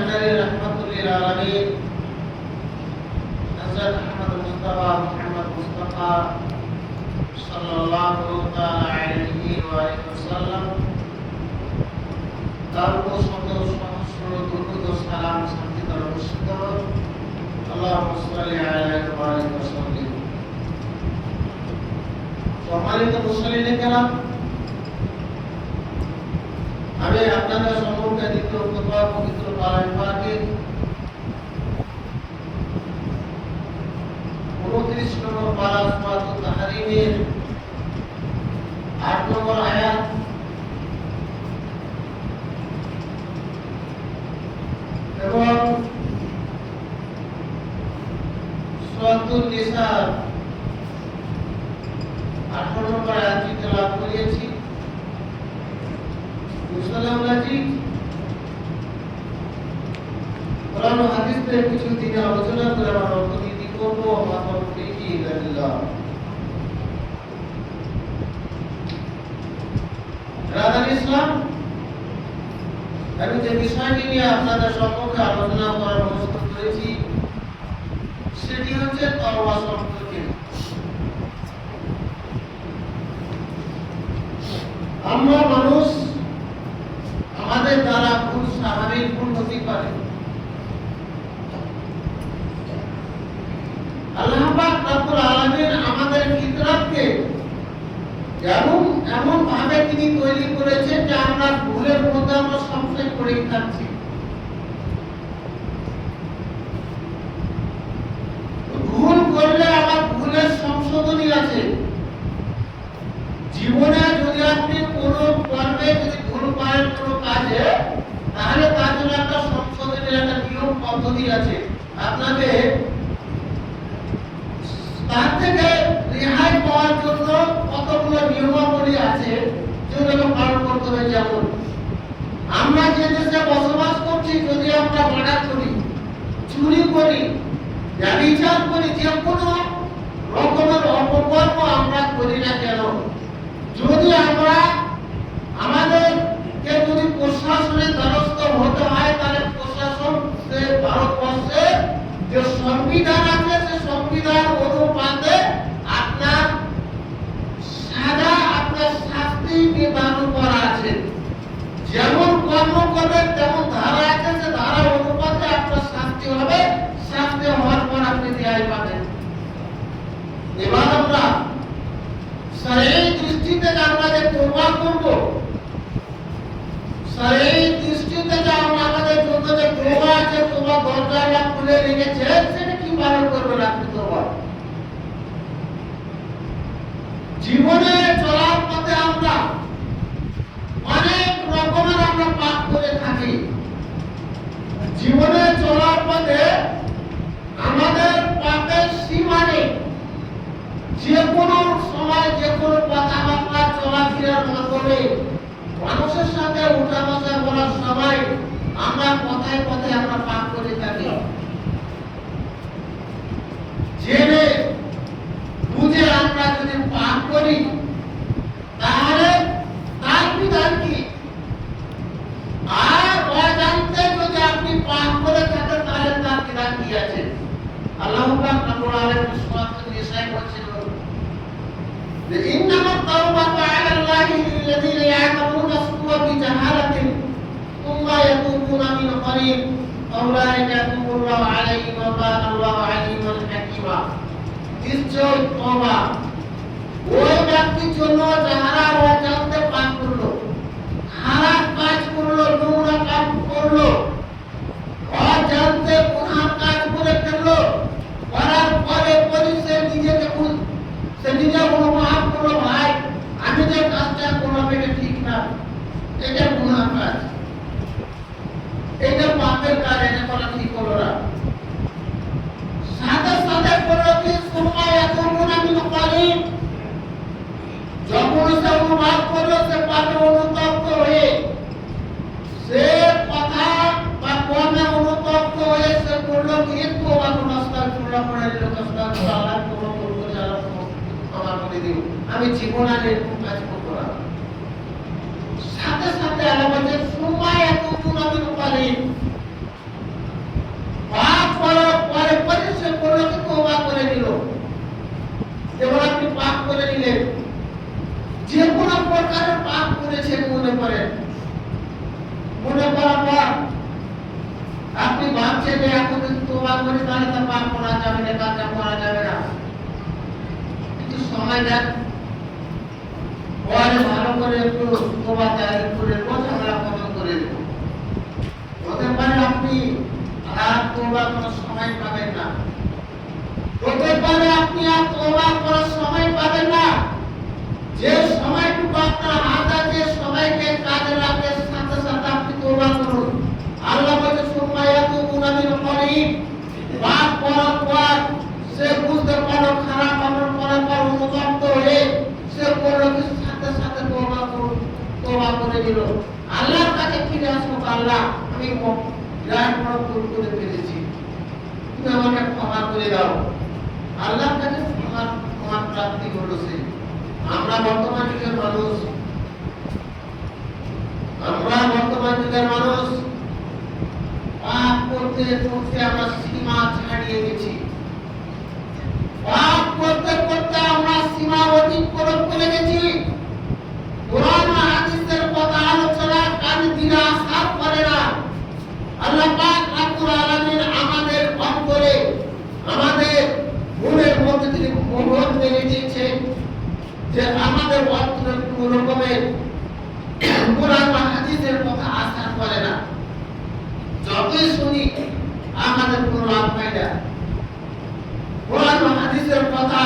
জান্নারি রাহমাতুল আলামিন হযরত আহমদ মুস্তাফা মুহাম্মদ মুস্তাফা সাল্লাল্লাহু তাআলা আলাইহি ওয়া সাল্লাম তার উপর শত সহস্র দরুদ ও সালাম শান্তি তার বর্ষিত হোক। আল্লাহুম্মা সাল্লি আলাইহি ওয়া সাল্লিম। সম্মানিত মুসলিম কেরাম, আমি আপনাদের সম্মুখে দ্বিতীয় খুতবা পবিত্র কোরআন পাকে 29 নম্বর পারা সূরাতুত তাহরিমের 8 নম্বর আয়াত এবং সূরাতুন নিসার 18 নম্বর আয়াতটি তেলাওয়াত করেছি। কোরআন ও হাদিস থেকে কিছু দিনে আলোচনা করে আমরা অর্থনীতি করবো। ইসলাম, আমি যে বিষয়টি নিয়ে আপনাদের সম্মুখে আলোচনা করার ব্যবস্থা করেছি সেটি হচ্ছে তওবা সম্পর্কে। আমরা মানুষ, আমাদের দ্বারা ভুল স্বাভাবিক ভুল হতে পারে। আল্লাহ পাক রব্বুল আলামিন আমাদের ফিতরাতকে এমন ভাবে তিনি তৈরি করেছেন যে আমরা ভুলের মধ্যে আমরা সবসময় পড়ে থাকছি। ভুল করলে আবার ভুলের সংশোধনী আছে। জীবনে যদি আপনি কোনো কর্মে যদি ভুল করেন কোনো কাজে, তাহলে তার জন্য একটা সংশোধনের একটা নিয়ম পদ্ধতি আছে। আপনাকে তার থেকে রেহাই পাওয়ার জন্য কতগুলো নিয়মাবলী আছে যেগুলো পালন করতে হবে। যেমন আমরা যে দেশে বসবাস করছি, যদি আমরা মার্ডার করি, চুরি করি, ব্যভিচার করি, যে কোনো রকমের অপকর্ম আমরা করি না কেন, যদি আমরা আমাদেরকে যদি প্রশাসনের দ্বারস্থ হতে হয়, তাহলে প্রশাসন ভারতবর্ষের যে সংবিধান আছে সে সংবিধান অনুপাতে আপনার সাজা, আপনার শাস্তি বিধান করা আছে। যেমন কর্ম করবেন তেমন ধারা আছে, সে ধারা অনুপাতে আপনার শাস্তি হবে। শাস্তি হওয়ার পর আপনি রেহাই পাবেন। এবার আমরা শরঈ দৃষ্টিতে আমরা যে তওবা করব, শরঈ দৃষ্টিতে যে আমরা আমাদের জন্য যে তওবা আছে, তওবা দরজাটা খুলে রেখেছে, সেটা কি পালন করবেন আপনি? তওবা জীবনে চলার পথে আমরা অনেক রকমের আমরা পাপ করে থাকি। জীবনে চলার পথে আমাদের পাপের সীমা নেই। যে কোনো সময় যে কোনো কথাবার্তা চলাফেরার মাধ্যমে মানুষের সাথে উঠা বসা করার সময় আমরা কথায় কথায় আমরা পাপ করে থাকি। জেনে বুঝে আমরা যদি পাপ করি, তাহলে তার বিধান কি? আর অজান্তে যদি আপনি পাপ করে থাকেন, তাহলে তার বিধান কি আছে? আল্লাহ পাক রব্বুল আলামিন সূরাতুন নিসায় বলেছেন, إنما التوبة على الله للذين يعملون السوء بجهالة ثم يتوبون من قريب أولئك يتوب الله عليهم وكان الله عليما حكيما। নিশ্চয় তওবা ওই ব্যক্তির জন্য যারা অজান্তে পাপ করলো, খারাপ কাজ করলো, নোংরা কাজ করলো, অজান্তে গুনাহ কাজ করে ফেললো, করার পরে সে নিজে অনুভব করলো, ভাই আমি যে কাজটা করলাম এটা ঠিক না, এটা গুনাহ কাজ, এটা পাপের কাজ, এটা করা ঠিক হলো না। সাথে সাথে করলো কি? সময় এতক্ষণ আমি পারি, যখন সে অনুভব করলো সে পাপে অনুতপ্ত হয়ে, সে কথা বা কর্মে অনুতপ্ত হয়ে সে করলো কি? তওবা নস্তার চূড়া পড়ে দিল, নস্তার আল্লাহ তওবা করবো, আমার করে দিও, আমি জীবন আর এরকম কাজ করবো না। সাথে সাথে আল্লাহ বলছেন সময় এতক্ষণ আমি পারি, করে নিলেন, যে কোনো প্রকারের পাপ করেছেন মনে করেন, মনে করার পর আপনি ভাবছেন যে এখন যদি তওবা করি তাহলে তো পাপ করা যাবে না, কাজটা করা যাবে না, কিন্তু সময় দেন, পরে ভালো করে একটু তওবা তৈরি করে ঝামেলা খতম করে দেব। হতে পারে আপনি আর তওবা করার সময় পাবেন না, হতে পারে আপনি আর তওবা করার সময় পাবেন না। যে সময়টুকু আপনার হাতে আছে সময়কে কাজে লাগিয়ে সাথে সাথে আপনি তওবা করুন। আল্লাহ বলেন সুম্মা ইয়াতুবুনা মিন করিব, পাপ করার পর সে বুঝতে পারলো খারাপ আমল করার পর অনুতপ্ত হয়ে সে করলো কিছু সাথে সাথে তওবা করে দিল, আল্লাহর কাছে ফিরে আসলো, আল্লাহ আমি বিরাট বড় ভুল করে ফেলেছি, তুমি আমাকে ক্ষমা করে দাও। আল্লাহর কাছে ক্ষমা প্রাপ্তি হলো। সে আমরা বর্তমান যুগের মানুষ, পাপ করতে করতে আমরা সীমা ছাড়িয়ে গেছি, পাপ করতে করতে আমরা সীমা অতিক্রম করে গেছি। কোরআন ও হাদিসের কথা আলোচনা কান দিয়ে আসার করে না। আল্লাহ পাক রব্বুল আলামিন আমাদের অন্তরে, আমাদের মনের মধ্যে তিনি মোহর মেরে দিয়েছেন যে আমাদের অন্তরে কোনো রকমের কোরআন ও হাদিসের কথা আসার করে না। যতই শুনি আমাদের কোনো লাভ হয় না। কোরআন ও হাদিসের কথা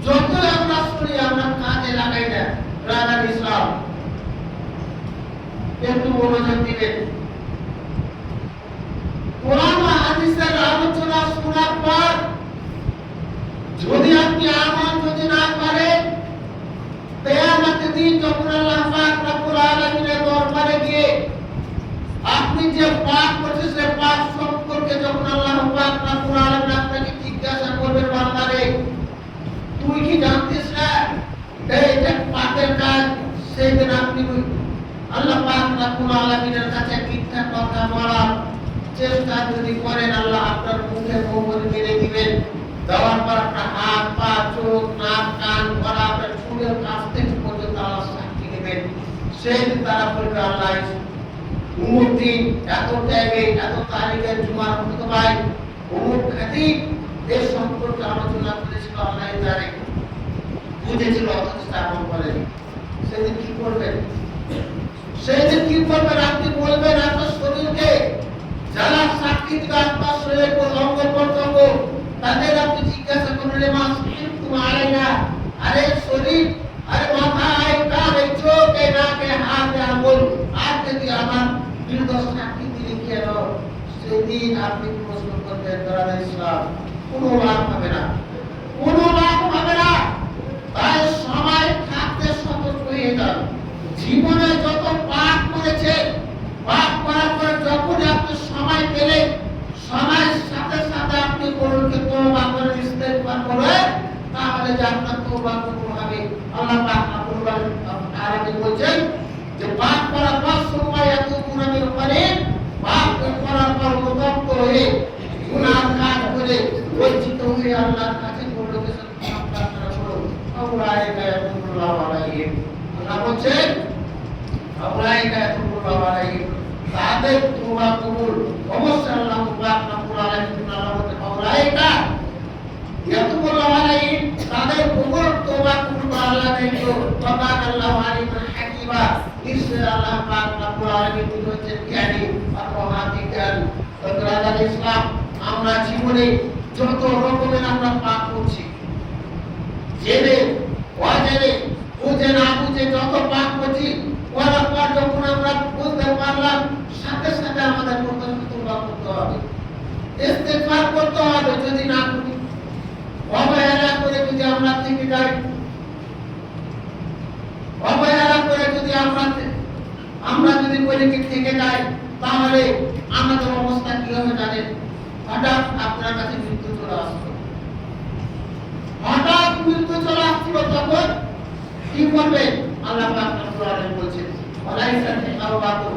যতই আমরা শুনি আমরা কাজে লাগাই না। ব্রাদার ইসলাম, একটু মনোযোগ দিবেন। কোরআন ও হাদিসের আলোচনা শোনার পর যদি আপনি আমল যদি না করেন, কিয়ামতের দিন যখন আল্লাহ পাক রব্বুল আলামিনের দরবারে গিয়ে আপনি যে পাপ করেছেন সে পাপ সম্পর্কে যখন আল্লাহ পাক রব্বুল আলামিন আপনাকে জিজ্ঞাসা করবেন, বান্দারে তুই কি জানতিস না এটা পাপের কাজ, সেদিন আপনি আল্লাহ পাক রব্বুল আলামিনের কাছে মিথ্যা কথা বলার চেষ্টা যদি করেন, আল্লাহ আপনার মুখে মোহর মেরে দিবেন। দেওয়ার পর আপনার হাত পা চোখ নাক কান গলা আপনার চুলের কাছ থেকে পর্যন্ত আল্লাহ সাক্ষী নেবেন। সেই দিন তারা বলবে, আল্লাহ অমুক দিন এত টাইমে এত তারিখের জুমার খুতবায় অমুক খাতিব এর সম্পর্কে আলোচনা করেছিল, আল্লাহ জানে, বুঝেছিল, অথচ তা আমল করেনি। সেদিন কি করবেন? সেদিন কি করবেন? আপনি বলবেন আপনার শরীরকে, যারা সাক্ষী দিবে আপনার শরীরের অঙ্গ প্রত্যঙ্গ, তাদের আপনি জিজ্ঞাসা করলেন, মাস তুমি আলাইনা, আরে শরীর, আরে মাথা, আয় কান, এই চোখ, এই নাক, এই হাত, এই আঙ্গুল, আর যদি আমার বিরুদ্ধে সাক্ষী দিলে কেন? সেদিন আপনি প্রশ্ন করবেন, ব্রাদার ইসলাম, কোনো লাভ হবে না, কোনো লাভ হবে না। তাই সময় থাকতে সতর্ক হয়ে যান। জীবনে যত পাপ করেছে, পাপ করার পর যখন আপনি সময় পেলেন, সময়ের সাথে সাথে আপনি কোরআনকে তওবা করে ইস্তেগফার করেন, তাহলে যে আপনার তওবা কবুল হবে। আল্লাহ পাক রব্বুল আলামিন বলেন যে পাপ করার পর সময় এত গুনাহের পরে, পাপ করার পর অনুতপ্ত হয়ে গুনাহ কাজ করে বঞ্চিত হয়ে আল্লাহর কাছে বলতে প্রার্থনা করো, আউলাইকা ইয়াতুবুল্লাহু আলাইহিম। আল্লাহ বলেন আউলাইকা ইয়াতুবুল্লাহু আলাইহিম, তাদের তওবা কবুল অবশ্যই আল্লাহ পাক রব্বুল আলামিন। আল্লাহ বলেন আউলাইকা ইয়াতুবুল্লাহু আলাইহিম, তাদের কবুল তওবা কবুল আল্লাহ দেখো। ওয়া আল্লাহু আলিমান হাকিমা, নিশ্চয় আল্লাহ পাক রব্বুল আলামিন তিনি হচ্ছেন জ্ঞানী আর মহাবিজ্ঞান। ব্রাদার ইসলাম, আমরা জীবনে যত রকমের আমরা পাপ করছি, জেনে অজেনে বুঝে না বুঝে যত পাপ করছি, করার পর যখন আমরা বুঝতে পারলাম, সাথে সাথে আমাদের তওবা করতে হবে, ইস্তেগফার করতে হবে। যদি না করি, অবহেলা করে যদি আমরা থেকে যাই, অবহেলা করে যদি আমরা যদি বলি কি থেকে যাই, তাহলে আমাদের অবস্থা কি হবে জানেন? হঠাৎ আপনার কাছে মৃত্যু চলে আসলো, হঠাৎ মৃত্যু চলে আসছিল, তখন কি করবে? আল্লাহ পাক রব্বুল আলামিন বলেছেন, ওয়ালাইসা তাওবাতু